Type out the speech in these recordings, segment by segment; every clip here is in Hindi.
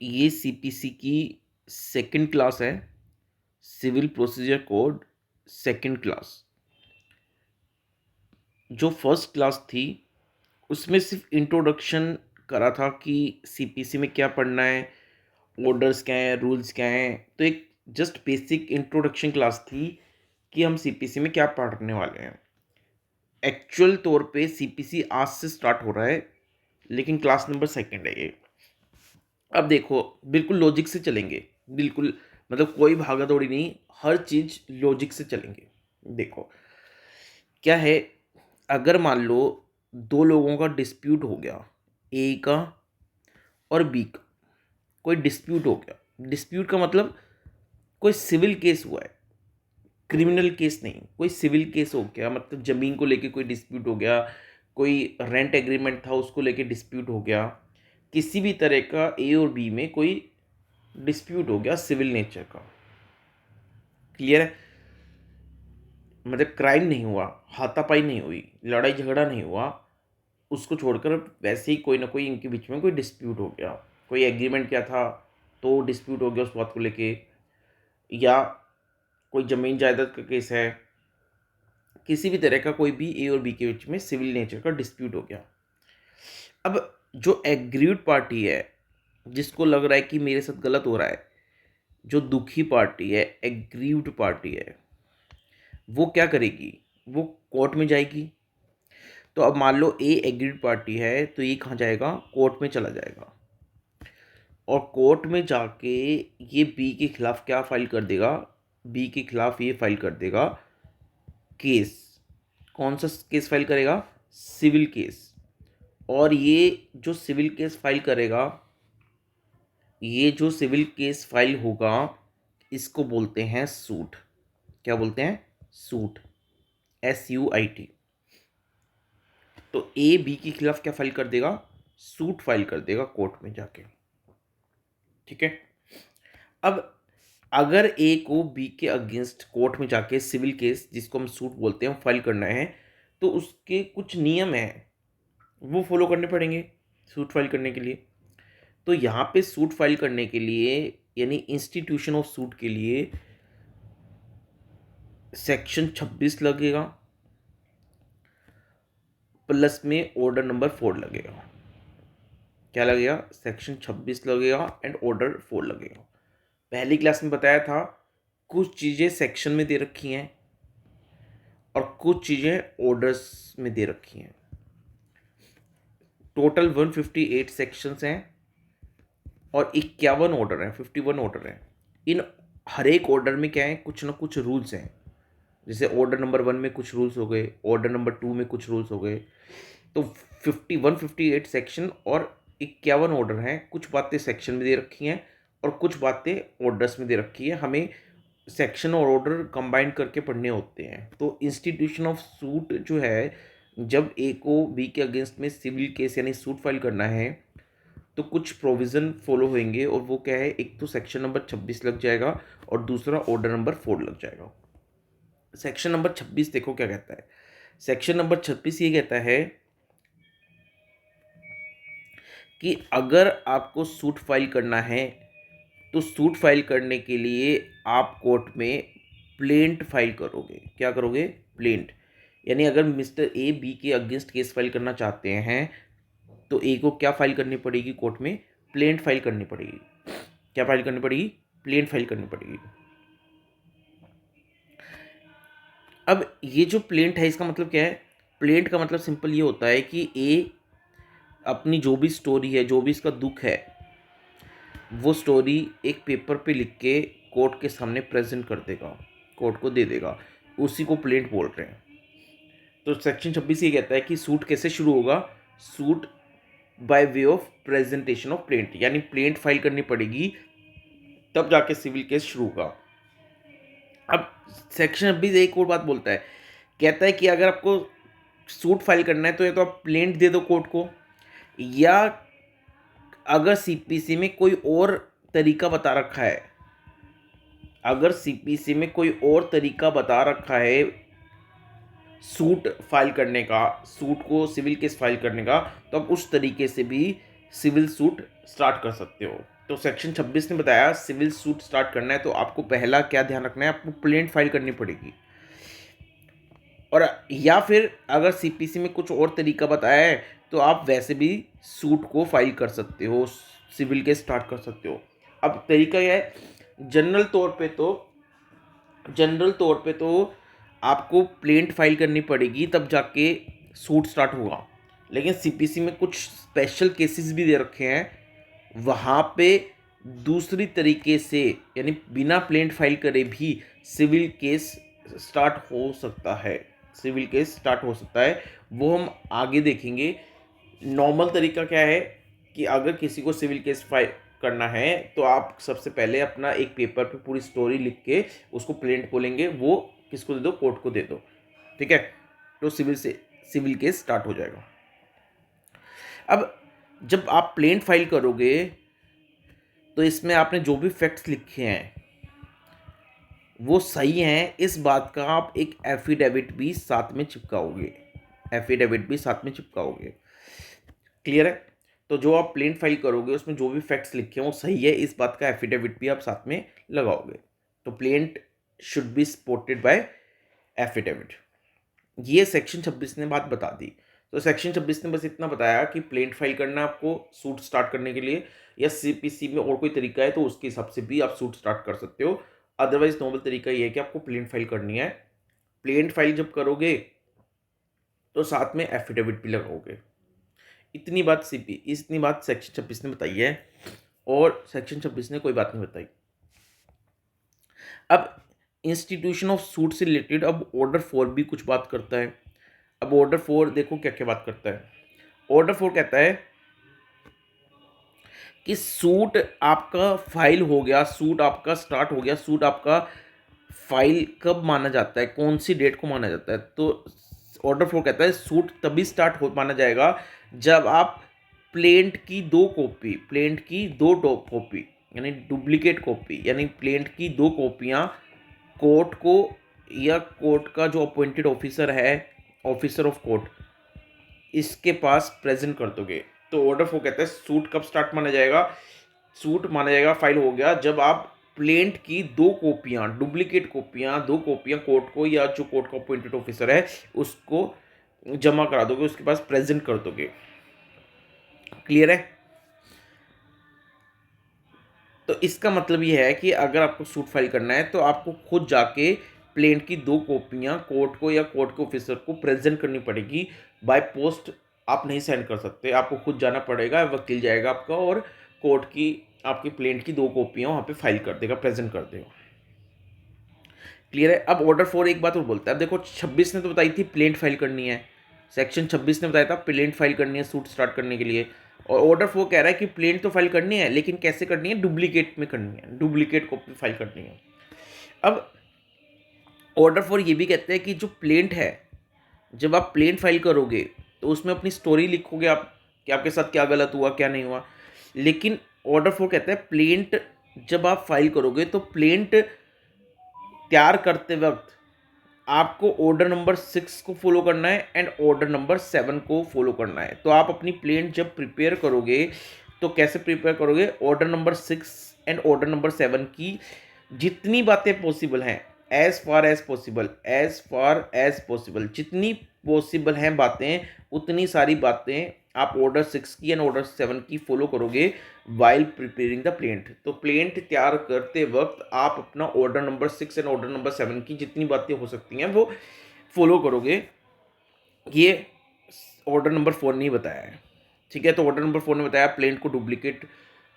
ये सीपीसी की सेकंड क्लास है, civil procedure code second class. जो फर्स्ट क्लास थी उसमें सिर्फ इंट्रोडक्शन करा था कि सीपीसी में क्या पढ़ना है, ऑर्डर्स क्या हैं, रूल्स क्या हैं। तो एक जस्ट बेसिक इंट्रोडक्शन क्लास थी कि हम सीपीसी में क्या पढ़ने वाले हैं। एक्चुअल तौर पे सीपीसी आज से स्टार्ट हो रहा है, लेकिन क्लास नंबर सेकंड है ये। अब देखो, बिल्कुल लॉजिक से चलेंगे, बिल्कुल मतलब कोई भागा दौड़ी नहीं, हर चीज लॉजिक से चलेंगे। देखो क्या है, अगर मान लो दो लोगों का डिस्प्यूट हो गया, ए का और बी का, कोई डिस्प्यूट हो गया। डिस्प्यूट का मतलब कोई सिविल केस हुआ है, क्रिमिनल केस नहीं, कोई सिविल केस हो गया। मतलब जमीन को लेके कोई डिस्प्यूट हो गया, कोई रेंट एग्रीमेंट था उसको लेके डिस्प्यूट हो गया, किसी भी तरह का ए और बी में कोई डिस्प्यूट हो गया सिविल नेचर का। क्लियर है? मतलब क्राइम नहीं हुआ, हाथापाई नहीं हुई, लड़ाई झगड़ा नहीं हुआ, उसको छोड़कर वैसे ही कोई ना कोई इनके बीच में कोई डिस्प्यूट हो गया। कोई एग्रीमेंट किया था तो डिस्प्यूट हो गया उस बात को लेके, या कोई ज़मीन जायदाद का केस है, किसी भी तरह का कोई भी ए और बी के बीच में सिविल नेचर का डिस्प्यूट हो गया। अब जो एग्रीड पार्टी है, जिसको लग रहा है कि मेरे साथ गलत हो रहा है, जो दुखी पार्टी है, एग्रीव्ड पार्टी है, वो क्या करेगी? वो कोर्ट में जाएगी। तो अब मान लो ए एग्रीड पार्टी है तो ये कहाँ जाएगा? कोर्ट में चला जाएगा। और कोर्ट में जाके ये बी के खिलाफ क्या फाइल कर देगा? बी के खिलाफ ये फाइल कर देगा केस। कौन सा केस फाइल करेगा? Civil case. और ये जो सिविल केस फाइल करेगा, ये जो सिविल केस फाइल होगा, इसको बोलते हैं सूट। क्या बोलते हैं? सूट। SUIT। तो ए बी के खिलाफ क्या फाइल कर देगा? सूट फाइल कर देगा कोर्ट में जाके। ठीक है। अब अगर ए को बी के अगेंस्ट कोर्ट में जाके सिविल केस, जिसको हम सूट बोलते हैं, फाइल करना है, तो उसके कुछ नियम हैं, वो फॉलो करने पड़ेंगे सूट फाइल करने के लिए। तो यहाँ पे सूट फाइल करने के लिए, यानी इंस्टीट्यूशन ऑफ सूट के लिए, सेक्शन 26 लगेगा, प्लस में ऑर्डर नंबर 4 लगेगा। क्या लगेगा? सेक्शन 26 लगेगा एंड ऑर्डर 4 लगेगा। पहली क्लास में बताया था कुछ चीज़ें सेक्शन में दे रखी हैं और कुछ चीज़ें ऑर्डर्स में दे रखी हैं। टोटल 158 सेक्शंस हैं और 51 ऑर्डर हैं, 51 ऑर्डर हैं। इन हर एक ऑर्डर में क्या है? कुछ ना कुछ रूल्स हैं। जैसे ऑर्डर नंबर 1 में कुछ रूल्स हो गए, ऑर्डर नंबर 2 में कुछ रूल्स हो गए। तो 158 सेक्शन और 51 ऑर्डर हैं। कुछ बातें सेक्शन में दे रखी हैं और कुछ बातें ऑर्डर्स में दे रखी है। हमें सेक्शन और ऑर्डर कंबाइन करके पढ़ने होते हैं। तो इंस्टीट्यूशन ऑफ सूट जो है, जब ए को बी के अगेंस्ट में सिविल केस यानी सूट फाइल करना है, तो कुछ प्रोविज़न फॉलो होंगे। और वो क्या है? एक तो सेक्शन नंबर 26 लग जाएगा और दूसरा ऑर्डर नंबर 4 लग जाएगा। सेक्शन नंबर 26 देखो क्या कहता है। सेक्शन नंबर 26 ये कहता है कि अगर आपको सूट फाइल करना है, तो सूट फाइल करने के लिए आप कोर्ट में प्लेंट फाइल करोगे। क्या करोगे? प्लेंट। यानी अगर मिस्टर ए बी के अगेंस्ट केस फाइल करना चाहते हैं, तो ए को क्या फाइल करनी पड़ेगी? कोर्ट में प्लेंट फाइल करनी पड़ेगी। क्या फाइल करनी पड़ेगी? प्लेंट फाइल करनी पड़ेगी। अब ये जो प्लेंट है, इसका मतलब क्या है? प्लेंट का मतलब सिंपल ये होता है कि ए अपनी जो भी स्टोरी है, जो भी इसका दुख है, वो स्टोरी एक पेपर पे लिख के कोर्ट के सामने प्रेजेंट कर देगा, कोर्ट को दे देगा। उसी को प्लेंट बोल रहे हैं। तो सेक्शन 26 ये कहता है कि सूट कैसे शुरू होगा? Suit by way of presentation of plaint, यानी प्लेंट फाइल करनी पड़ेगी, तब जाके सिविल केस शुरू होगा। अब सेक्शन 26 एक और बात बोलता है, कहता है कि अगर आपको सूट फाइल करना है तो या तो आप प्लेंट दे दो कोर्ट को, या अगर सीपीसी में कोई और तरीका बता रखा है, अगर सीपीसी में कोई और तरीका बता रखा है सूट फाइल करने का, सूट को सिविल केस फाइल करने का, तो आप उस तरीके से भी सिविल सूट स्टार्ट कर सकते हो। तो सेक्शन 26 ने बताया सिविल सूट स्टार्ट करना है तो आपको पहला क्या ध्यान रखना है, आपको प्लेंट फाइल करनी पड़ेगी। और या फिर अगर सीपीसी में कुछ और तरीका बताया है तो आप वैसे भी सूट को फाइल कर सकते हो, सिविल के स्टार्ट कर सकते हो। अब तरीका क्या है, जनरल तौर पे तो आपको प्लेंट फाइल करनी पड़ेगी तब जाके सूट स्टार्ट होगा। लेकिन सीपीसी में कुछ स्पेशल केसेस भी दे रखे हैं, वहाँ पे दूसरी तरीके से यानी बिना प्लेंट फाइल करे भी सिविल केस स्टार्ट हो सकता है। सिविल केस स्टार्ट हो सकता है, वो हम आगे देखेंगे। नॉर्मल तरीका क्या है कि अगर किसी को सिविल केस फाइल करना है तो आप सबसे पहले अपना एक पेपर पे पूरी स्टोरी लिख के उसको प्लेंट बोलेंगे, वो किसको दे दो, कोर्ट को दे दो, ठीक है। तो सिविल केस स्टार्ट हो जाएगा। अब जब आप प्लेंट फाइल करोगे तो इसमें आपने जो भी फैक्ट्स लिखे हैं वो सही हैं, इस बात का आप एक एफिडेविट भी साथ में चिपकाओगे। क्लियर है। तो जो आप प्लेन फाइल करोगे उसमें जो भी फैक्ट्स लिखे हैं वो सही है, इस बात का एफिडेविट भी आप साथ में लगाओगे। तो plaint should be supported by affidavit. ये सेक्शन 26 ने बात बता दी। तो सेक्शन 26 ने बस इतना बताया कि प्लेंट फाइल करना है आपको सूट स्टार्ट करने के लिए, या सीपीसी में और कोई तरीका है तो उसके हिसाब से भी आप सूट स्टार्ट कर सकते हो। अदरवाइज नॉर्मल तरीका ये है कि आपको प्लेंट फाइल करनी है। प्लेंट फाइल जब करोगे तो साथ में एफिडेविट भी लगाओगे। इतनी बात सेक्शन 26 ने बताई है, और सेक्शन 26 ने कोई बात नहीं बताई। अब इंस्टीट्यूशन ऑफ सूट से रिलेटेड अब ऑर्डर 4 भी कुछ बात करता है। अब ऑर्डर 4 देखो क्या क्या बात करता है। ऑर्डर 4 कहता है कि सूट आपका फाइल हो गया, सूट आपका स्टार्ट हो गया, सूट आपका फाइल कब माना जाता है, कौन सी डेट को माना जाता है। तो ऑर्डर 4 कहता है सूट तभी स्टार्ट हो माना जाएगा जब आप प्लेंट की दो कॉपी यानी डुप्लीकेट कॉपी यानी प्लेंट की दो कॉपियाँ कोर्ट को या कोर्ट का जो अपॉइंटेड ऑफिसर है, ऑफिसर ऑफ कोर्ट, इसके पास प्रेजेंट कर दोगे। तो ऑर्डर 4 कहता है सूट कब स्टार्ट माना जाएगा, सूट माना जाएगा फाइल हो गया जब आप प्लेंट की डुप्लीकेट कॉपियाँ दो कॉपियाँ कोर्ट को या जो कोर्ट का अपॉइंटेड ऑफिसर है उसको जमा करा दोगे, उसके पास प्रेजेंट कर दोगे। क्लियर है। तो इसका मतलब ये है कि अगर आपको सूट फाइल करना है तो आपको खुद जाके प्लेंट की दो कॉपियाँ कोर्ट को या कोर्ट के ऑफिसर को प्रेजेंट करनी पड़ेगी। बाय पोस्ट आप नहीं सेंड कर सकते, आपको खुद जाना पड़ेगा, वकील जाएगा आपका और कोर्ट की आपकी प्लेंट की दो कॉपियाँ वहाँ पे फाइल कर देगा, प्रेजेंट कर देगा। क्लियर है। अब ऑर्डर 4 एक बात और बोलता है। अब देखो 26 ने तो बताई थी प्लेंट फाइल करनी है, सेक्शन 26 ने बताया था प्लेंट फाइल करनी है सूट स्टार्ट करने के लिए, और ऑर्डर 4 कह रहा है कि प्लेंट तो फाइल करनी है लेकिन कैसे करनी है, डुप्लीकेट में करनी है, डुप्लीकेट कॉपी फाइल करनी है। अब ऑर्डर 4 ये भी कहते हैं कि जो प्लेंट है, जब आप प्लेंट फाइल करोगे तो उसमें अपनी स्टोरी लिखोगे आप कि आपके साथ क्या गलत हुआ क्या नहीं हुआ। लेकिन ऑर्डर 4 कहता है प्लेंट जब आप फाइल करोगे तो प्लेंट तैयार करते वक्त आपको ऑर्डर नंबर 6 को फॉलो करना है एंड ऑर्डर नंबर 7 को फॉलो करना है। तो आप अपनी प्लेंट जब प्रिपेयर करोगे तो कैसे प्रिपेयर करोगे, order number 6 and order number 7 की जितनी बातें पॉसिबल हैं, एज फार एज पॉसिबल जितनी पॉसिबल हैं बातें, उतनी सारी बातें आप ऑर्डर 6 की एंड ऑर्डर 7 की फॉलो करोगे वाइल प्रिपेयरिंग द प्लेंट। तो प्लेंट तैयार करते वक्त आप अपना order number 6 and order number 7 की जितनी बातें हो सकती हैं वो फॉलो करोगे। ये ऑर्डर नंबर 4 नहीं बताया है, ठीक है। तो ऑर्डर नंबर 4 ने बताया प्लेंट को डुप्लीकेट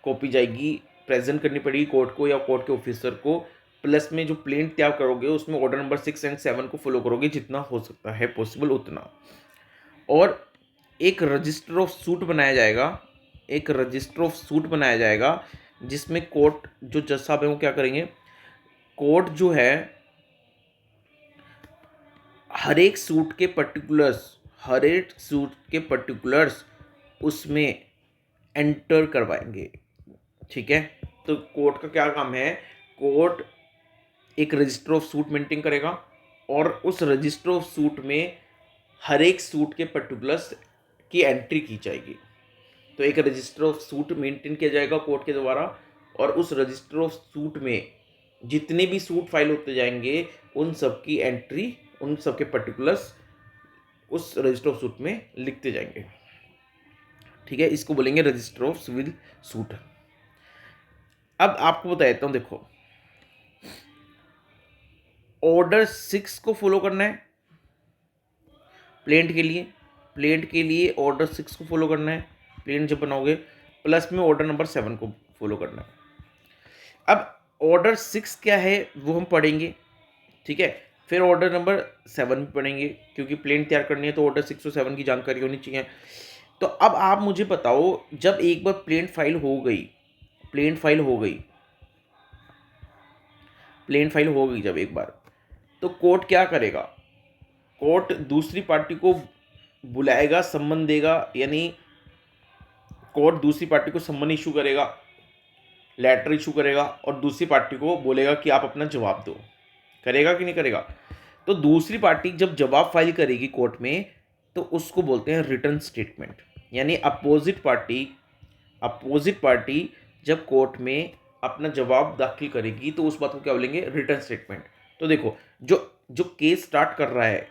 कॉपी जाएगी, प्रेजेंट करनी पड़ेगी कोर्ट को या कोर्ट के ऑफिसर को, प्लस में जो प्लेंट तैयार करोगे उसमें ऑर्डर नंबर 6 एंड 7 को फॉलो करोगे जितना हो सकता है पॉसिबल उतना। और एक रजिस्टर ऑफ सूट बनाया जाएगा जिसमें कोर्ट जो जज साहब हैं वो क्या करेंगे, कोर्ट जो है हर एक सूट के पर्टिकुलर्स उसमें एंटर करवाएंगे, ठीक है। तो कोर्ट का क्या काम है, कोर्ट एक रजिस्टर ऑफ सूट मेंटेन करेगा और उस रजिस्टर ऑफ सूट में हर एक सूट के पर्टिकुलर्स की एंट्री की जाएगी। तो एक रजिस्टर ऑफ सूट मेंटेन किया जाएगा कोर्ट के द्वारा, और उस रजिस्टर ऑफ सूट में जितने भी सूट फाइल होते जाएंगे उन सब की एंट्री, उन सब के पर्टिकुलर्स उस रजिस्टर ऑफ सूट में लिखते जाएंगे। ठीक है, इसको बोलेंगे रजिस्टर ऑफ सिविल सूट। अब आपको बता देता हूं, देखो ऑर्डर 6 को फॉलो करना है प्लेंट के लिए, प्लेंट के लिए ऑर्डर 6 को फॉलो करना है प्लेंट जब बनाओगे, प्लस में ऑर्डर नंबर 7 को फॉलो करना है। अब ऑर्डर 6 क्या है वो हम पढ़ेंगे, ठीक है, फिर ऑर्डर नंबर 7 भी पढ़ेंगे, क्योंकि प्लेंट तैयार करनी है तो ऑर्डर 6 और 7 की जानकारी होनी चाहिए। तो अब आप मुझे बताओ, जब एक बार प्लेंट फाइल हो गई, प्लेंट फाइल हो गई, प्लेंट फाइल हो गई जब एक बार, तो कोर्ट क्या करेगा, कोर्ट दूसरी पार्टी को बुलाएगा, सम्मन देगा, यानी कोर्ट दूसरी पार्टी को सम्मन इशू करेगा, लेटर इशू करेगा, और दूसरी पार्टी को बोलेगा कि आप अपना जवाब दो। करेगा कि नहीं करेगा? तो दूसरी पार्टी जब जवाब फाइल करेगी कोर्ट में तो उसको बोलते हैं रिटर्न स्टेटमेंट, यानी अपोजिट पार्टी जब कोर्ट में अपना जवाब दाखिल करेगी तो उस बात को क्या बोलेंगे, रिटर्न स्टेटमेंट। तो देखो, जो जो केस स्टार्ट कर रहा है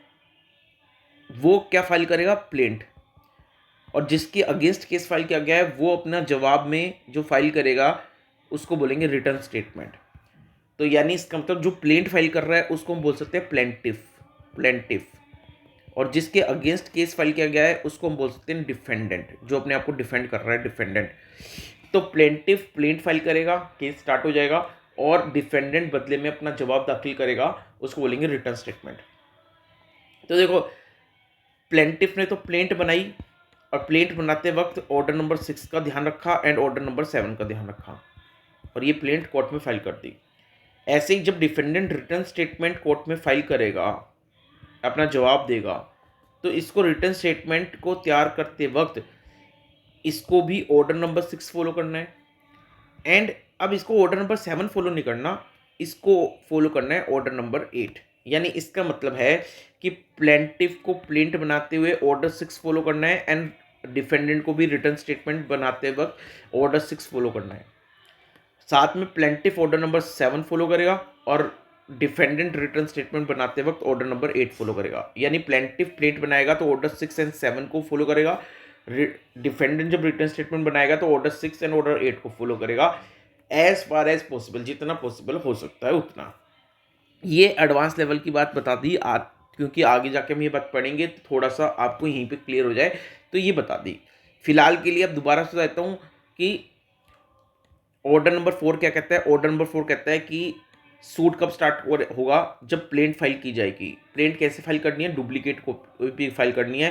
वो क्या फाइल करेगा, प्लेंट, और जिसके अगेंस्ट केस फाइल किया गया है वो अपना जवाब में जो फाइल करेगा उसको बोलेंगे रिटर्न स्टेटमेंट। तो यानी इसका मतलब जो प्लेंट फाइल कर रहा है उसको हम बोल सकते हैं प्लेंटिफ, और जिसके अगेंस्ट केस फाइल किया गया है उसको हम बोल सकते हैं डिफेंडेंट, जो अपने आप को डिफेंड कर रहा है, डिफेंडेंट। तो प्लेंटिफ प्लेंट फाइल करेगा, केस स्टार्ट हो जाएगा, और डिफेंडेंट बदले में अपना जवाब दाखिल करेगा, उसको बोलेंगे रिटर्न स्टेटमेंट। तो देखो, प्लेंटिफ ने तो प्लेंट बनाई, और प्लेंट बनाते वक्त ऑर्डर नंबर 6 का ध्यान रखा एंड ऑर्डर नंबर 7 का ध्यान रखा, और ये प्लेंट कोर्ट में फाइल कर दी। ऐसे ही जब डिफेंडेंट रिटर्न स्टेटमेंट कोर्ट में फाइल करेगा, अपना जवाब देगा, तो इसको रिटर्न स्टेटमेंट को तैयार करते वक्त इसको भी ऑर्डर नंबर 6 फॉलो करना है, एंड अब इसको ऑर्डर नंबर 7 फॉलो नहीं करना, इसको फॉलो करना है ऑर्डर नंबर 8। यानी इसका मतलब है कि प्लेंटिफ को प्लेंट बनाते हुए ऑर्डर 6 फॉलो करना है, एंड डिफेंडेंट को भी रिटर्न स्टेटमेंट बनाते वक्त ऑर्डर 6 फॉलो करना है। साथ में प्लेंटिफ ऑर्डर नंबर 7 फॉलो करेगा, और डिफेंडेंट रिटर्न स्टेटमेंट बनाते वक्त ऑर्डर नंबर 8 फॉलो करेगा। यानी प्लेंटिफ प्लेंट बनाएगा तो ऑर्डर 6 एंड 7 को फॉलो करेगा, डिफेंडेंट जब रिटर्न स्टेटमेंट बनाएगा तो ऑर्डर 6 एंड ऑर्डर 8 को फॉलो करेगा, एज फार एज पॉसिबल, जितना पॉसिबल हो सकता है उतना। ये एडवांस लेवल की बात बता दी, क्योंकि आगे जाके हम ये बात पढ़ेंगे तो थोड़ा सा आपको यहीं पे क्लियर हो जाए, तो ये बता दी। फिलहाल के लिए अब दोबारा से कहता हूँ कि ऑर्डर नंबर 4 क्या कहता है, ऑर्डर नंबर 4 कहता है कि सूट कब स्टार्ट होगा, जब प्लेंट फाइल की जाएगी। प्लेंट कैसे फाइल करनी है, डुप्लीकेट कॉपी फाइल करनी है,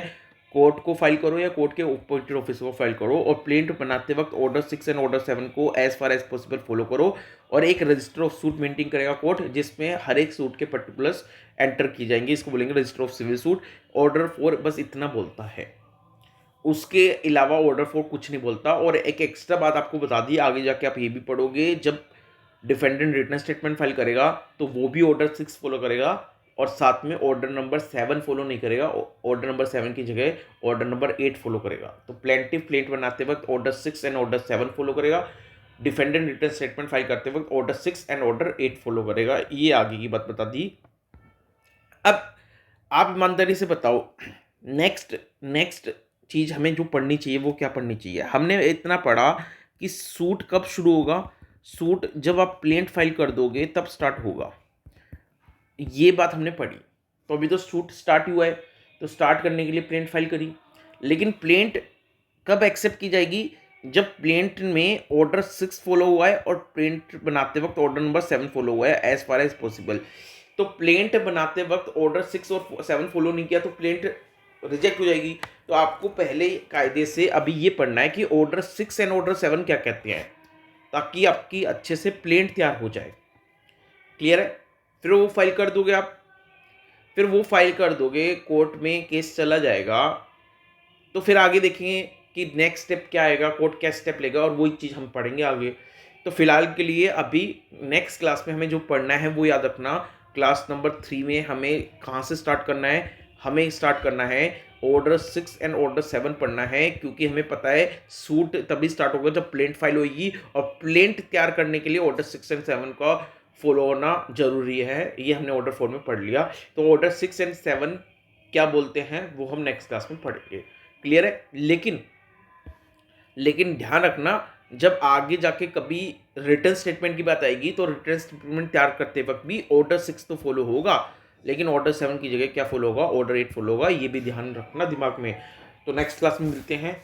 कोर्ट को फाइल करो या कोर्ट के अपॉइंटेड ऑफिसर को फाइल करो, और प्लेंट बनाते वक्त ऑर्डर 6 एंड ऑर्डर 7 को as far as possible follow करो, और एक रजिस्टर ऑफ सूट मेंटेन करेगा कोर्ट, जिसमें हर एक सूट के पर्टिकुलर्स एंटर की जाएंगी, इसको बोलेंगे register of civil suit. Order 4 बस इतना बोलता है, उसके अलावा ऑर्डर 4 कुछ नहीं बोलता। और एक एक्स्ट्रा बात आपको बता दी, आगे जाके आप ये भी पढ़ोगे, जब डिफेंडेंट रिटर्न स्टेटमेंट फाइल करेगा तो वो भी ऑर्डर 6 फॉलो करेगा, और साथ में ऑर्डर नंबर 7 फॉलो नहीं करेगा, ऑर्डर नंबर 7 की जगह ऑर्डर नंबर 8 फॉलो करेगा। तो प्लेंटिफ प्लेंट बनाते वक्त ऑर्डर 6 एंड ऑर्डर 7 फॉलो करेगा, डिफेंडेंट रिटर्न स्टेटमेंट फाइल करते वक्त ऑर्डर 6 एंड ऑर्डर 8 फॉलो करेगा। ये आगे की बात बता दी। अब आप ईमानदारी से बताओ, नेक्स्ट चीज़ हमें जो पढ़नी चाहिए वो क्या पढ़नी चाहिए। हमने इतना पढ़ा कि सूट कब शुरू होगा, सूट जब आप प्लेंट फाइल कर दोगे तब स्टार्ट होगा, ये बात हमने पढ़ी। तो अभी तो सूट स्टार्ट हुआ है, तो स्टार्ट करने के लिए प्लेंट फाइल करी, लेकिन प्लेंट कब एक्सेप्ट की जाएगी, जब प्लेंट में ऑर्डर 6 फॉलो हुआ है और प्लेंट बनाते वक्त ऑर्डर नंबर 7 फॉलो हुआ है, एज फार एज पॉसिबल। तो प्लेंट बनाते वक्त ऑर्डर 6 और 7 फॉलो नहीं किया तो प्लेंट रिजेक्ट हो जाएगी। तो आपको पहले कायदे से अभी ये पढ़ना है कि ऑर्डर 6 एंड ऑर्डर 7 क्या कहते हैं, ताकि आपकी अच्छे से प्लेंट तैयार हो जाए। क्लियर है? फिर वो फाइल कर दोगे आप, फिर वो फाइल कर दोगे, कोर्ट में केस चला जाएगा, तो फिर आगे देखेंगे कि नेक्स्ट स्टेप क्या आएगा, कोर्ट क्या स्टेप लेगा, और वही चीज़ हम पढ़ेंगे आगे। तो फिलहाल के लिए अभी नेक्स्ट क्लास में हमें जो पढ़ना है वो याद रखना, क्लास नंबर 3 में हमें कहाँ से स्टार्ट करना है, हमें स्टार्ट करना है ऑर्डर 6 एंड ऑर्डर 7 पढ़ना है, क्योंकि हमें पता है सूट तभी स्टार्ट होगा जब प्लेंट फाइल होगी, और प्लेंट तैयार करने के लिए ऑर्डर 6 एंड 7 का फॉलो होना जरूरी है। ये हमने ऑर्डर 4 में पढ़ लिया। तो ऑर्डर 6 एंड 7 क्या बोलते हैं वो हम नेक्स्ट क्लास में पढ़ेंगे। क्लियर है? लेकिन ध्यान रखना, जब आगे जाके कभी रिटर्न स्टेटमेंट की बात आएगी तो रिटर्न स्टेटमेंट तैयार करते वक्त भी ऑर्डर 6 तो फॉलो होगा, लेकिन ऑर्डर 7 की जगह क्या फॉलो होगा, ऑर्डर 8 फॉलो होगा। ये भी ध्यान रखना दिमाग में। तो नेक्स्ट क्लास में मिलते हैं।